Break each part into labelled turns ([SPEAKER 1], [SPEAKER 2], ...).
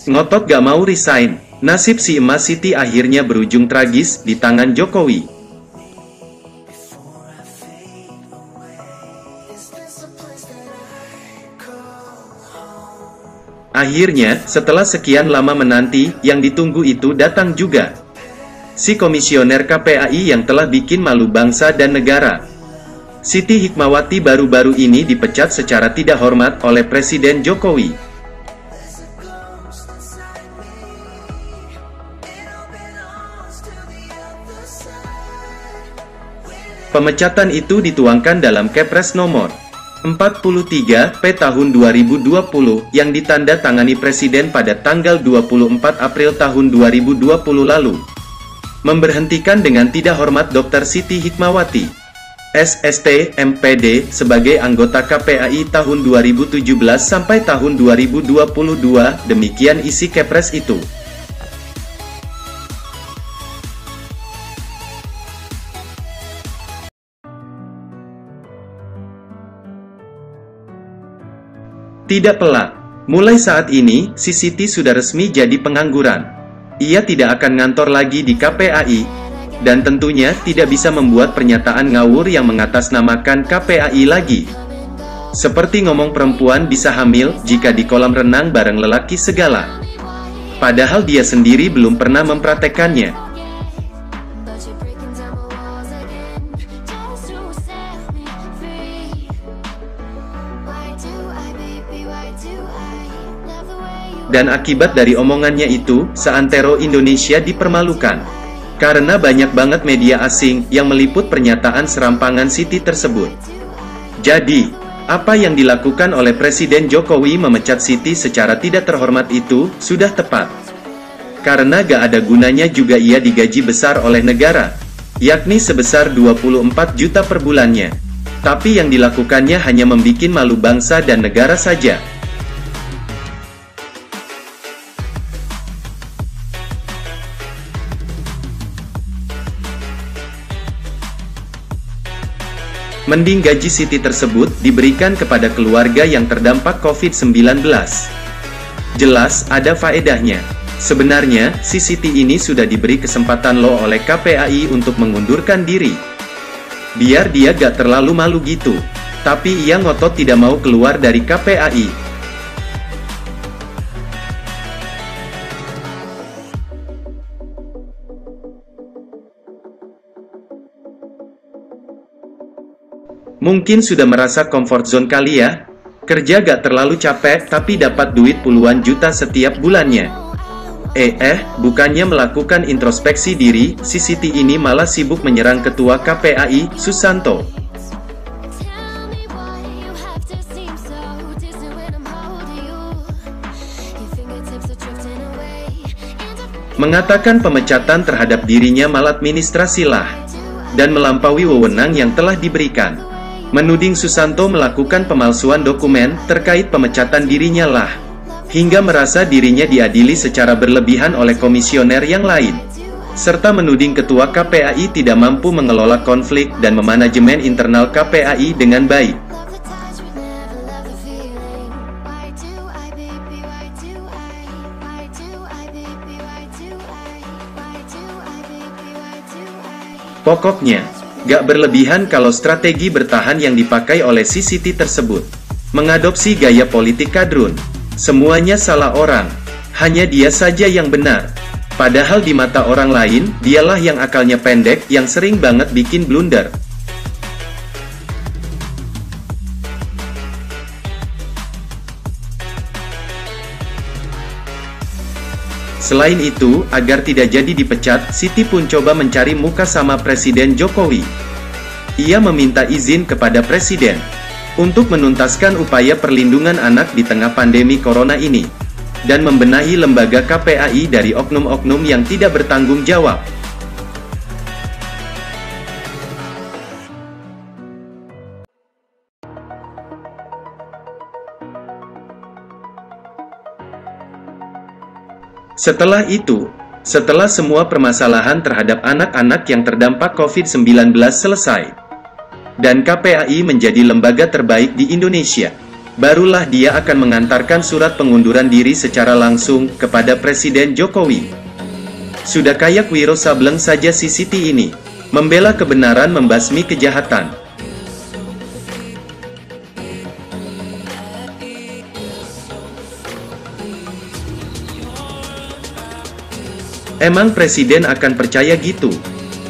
[SPEAKER 1] Ngotot gak mau resign. Nasib si emas Siti akhirnya berujung tragis di tangan Jokowi. Akhirnya, setelah sekian lama menanti, yang ditunggu itu datang juga. Si komisioner KPAI yang telah bikin malu bangsa dan negara. Siti Hikmawati baru-baru ini dipecat secara tidak hormat oleh Presiden Jokowi. Pemecatan itu dituangkan dalam Kepres nomor 43 P tahun 2020 yang ditanda tangani Presiden pada tanggal 24 April tahun 2020 lalu. Memberhentikan dengan tidak hormat Dr. Siti Hikmawati, SST, MPD, sebagai anggota KPAI tahun 2017 sampai tahun 2022, demikian isi Kepres itu. Tidak pelak, mulai saat ini, si Siti sudah resmi jadi pengangguran. Ia tidak akan ngantor lagi di KPAI, dan tentunya tidak bisa membuat pernyataan ngawur yang mengatasnamakan KPAI lagi. Seperti ngomong perempuan bisa hamil jika di kolam renang bareng lelaki segala. Padahal dia sendiri belum pernah mempraktekannya. Dan akibat dari omongannya itu, seantero Indonesia dipermalukan. Karena banyak banget media asing yang meliput pernyataan serampangan Siti tersebut. Jadi, apa yang dilakukan oleh Presiden Jokowi memecat Siti secara tidak terhormat itu, sudah tepat. Karena gak ada gunanya juga ia digaji besar oleh negara, yakni sebesar 24 juta per bulannya. Tapi yang dilakukannya hanya membikin malu bangsa dan negara saja. Mending gaji Siti tersebut diberikan kepada keluarga yang terdampak COVID-19. Jelas ada faedahnya. Sebenarnya, si Siti ini sudah diberi kesempatan loh oleh KPAI untuk mengundurkan diri. Biar dia gak terlalu malu gitu. Tapi ia ngotot tidak mau keluar dari KPAI. Mungkin sudah merasa comfort zone kali ya? Kerja gak terlalu capek tapi dapat duit puluhan juta setiap bulannya. Bukannya melakukan introspeksi diri, si Siti ini malah sibuk menyerang Ketua KPAI, Susanto. Mengatakan pemecatan terhadap dirinya maladministrasi lah, dan melampaui wewenang yang telah diberikan. Menuding Susanto melakukan pemalsuan dokumen terkait pemecatan dirinya lah, hingga merasa dirinya diadili secara berlebihan oleh komisioner yang lain, serta menuding Ketua KPAI tidak mampu mengelola konflik dan memanajemen internal KPAI dengan baik. Pokoknya, gak berlebihan kalau strategi bertahan yang dipakai oleh si Siti tersebut. Mengadopsi gaya politik kadrun. Semuanya salah orang. Hanya dia saja yang benar. Padahal di mata orang lain, dialah yang akalnya pendek, yang sering banget bikin blunder. Selain itu, agar tidak jadi dipecat, Siti pun coba mencari muka sama Presiden Jokowi. Ia meminta izin kepada Presiden untuk menuntaskan upaya perlindungan anak di tengah pandemi corona ini, dan membenahi lembaga KPAI dari oknum-oknum yang tidak bertanggung jawab. Setelah itu, setelah semua permasalahan terhadap anak-anak yang terdampak COVID-19 selesai, dan KPAI menjadi lembaga terbaik di Indonesia, barulah dia akan mengantarkan surat pengunduran diri secara langsung kepada Presiden Jokowi. Sudah kayak Wiro Sableng saja si Siti ini, membela kebenaran membasmi kejahatan. Emang Presiden akan percaya gitu?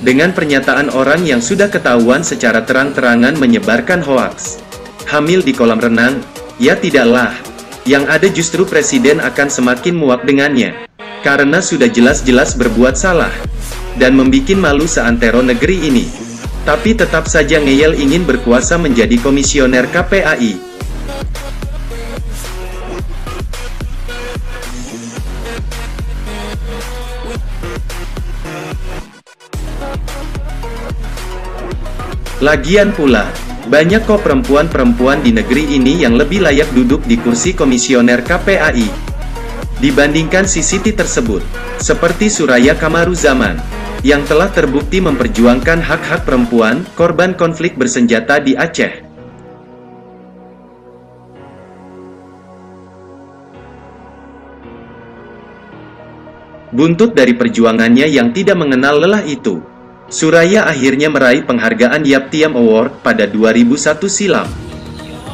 [SPEAKER 1] Dengan pernyataan orang yang sudah ketahuan secara terang-terangan menyebarkan hoaks. Hamil di kolam renang? Ya tidaklah. Yang ada justru Presiden akan semakin muak dengannya. Karena sudah jelas-jelas berbuat salah. Dan membikin malu seantero negeri ini. Tapi tetap saja ngeyel ingin berkuasa menjadi komisioner KPAI. Lagian pula, banyak kok perempuan-perempuan di negeri ini yang lebih layak duduk di kursi komisioner KPAI dibandingkan si Siti tersebut, seperti Suraya Kamaruzaman, yang telah terbukti memperjuangkan hak-hak perempuan, korban konflik bersenjata di Aceh. Buntut dari perjuangannya yang tidak mengenal lelah itu, Suraya akhirnya meraih penghargaan Yaptiam Award pada 2001 silam,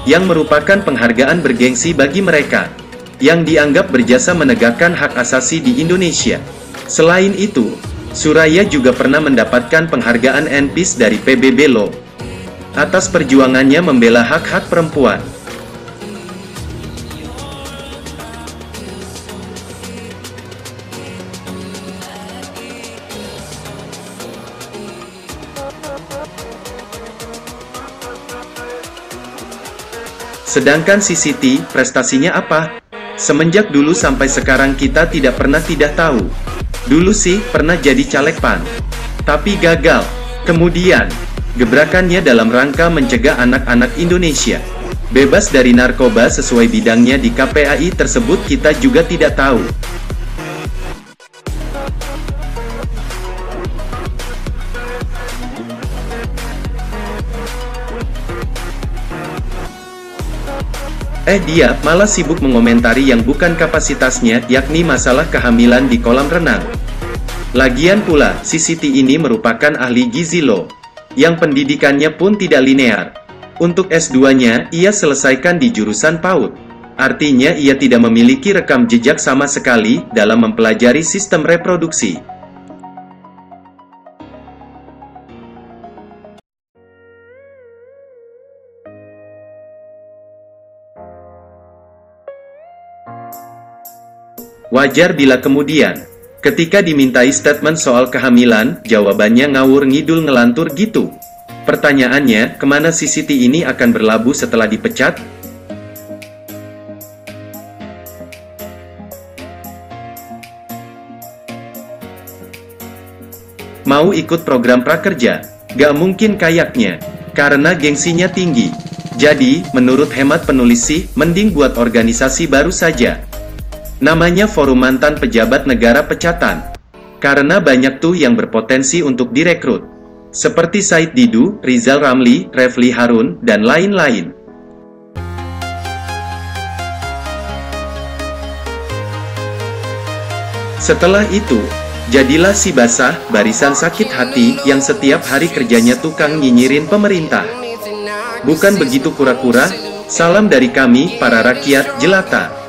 [SPEAKER 1] yang merupakan penghargaan bergengsi bagi mereka yang dianggap berjasa menegakkan hak asasi di Indonesia. Selain itu, Suraya juga pernah mendapatkan penghargaan NPIS dari PBB Law atas perjuangannya membela hak-hak perempuan. Sedangkan si Siti, prestasinya apa? Semenjak dulu sampai sekarang kita tidak pernah tidak tahu. Dulu sih, pernah jadi caleg PAN. Tapi gagal. Kemudian, gebrakannya dalam rangka mencegah anak-anak Indonesia bebas dari narkoba sesuai bidangnya di KPAI tersebut kita juga tidak tahu. Dia malah sibuk mengomentari yang bukan kapasitasnya, yakni masalah kehamilan di kolam renang. Lagian pula, si Siti ini merupakan ahli gizi loh, yang pendidikannya pun tidak linear. Untuk S2-nya, ia selesaikan di jurusan PAUD. Artinya ia tidak memiliki rekam jejak sama sekali dalam mempelajari sistem reproduksi. Wajar bila kemudian, ketika dimintai statement soal kehamilan, jawabannya ngawur ngidul ngelantur gitu. Pertanyaannya, kemana si Siti ini akan berlabuh setelah dipecat? Mau ikut program prakerja? Gak mungkin kayaknya, karena gengsinya tinggi. Jadi, menurut hemat penulis sih, mending buat organisasi baru saja. Namanya Forum Mantan Pejabat Negara Pecatan. Karena banyak tuh yang berpotensi untuk direkrut. Seperti Said Didu, Rizal Ramli, Refli Harun, dan lain-lain. Setelah itu, jadilah si basah, barisan sakit hati, yang setiap hari kerjanya tukang nyinyirin pemerintah. Bukan begitu kura-kura? Salam dari kami, para rakyat jelata.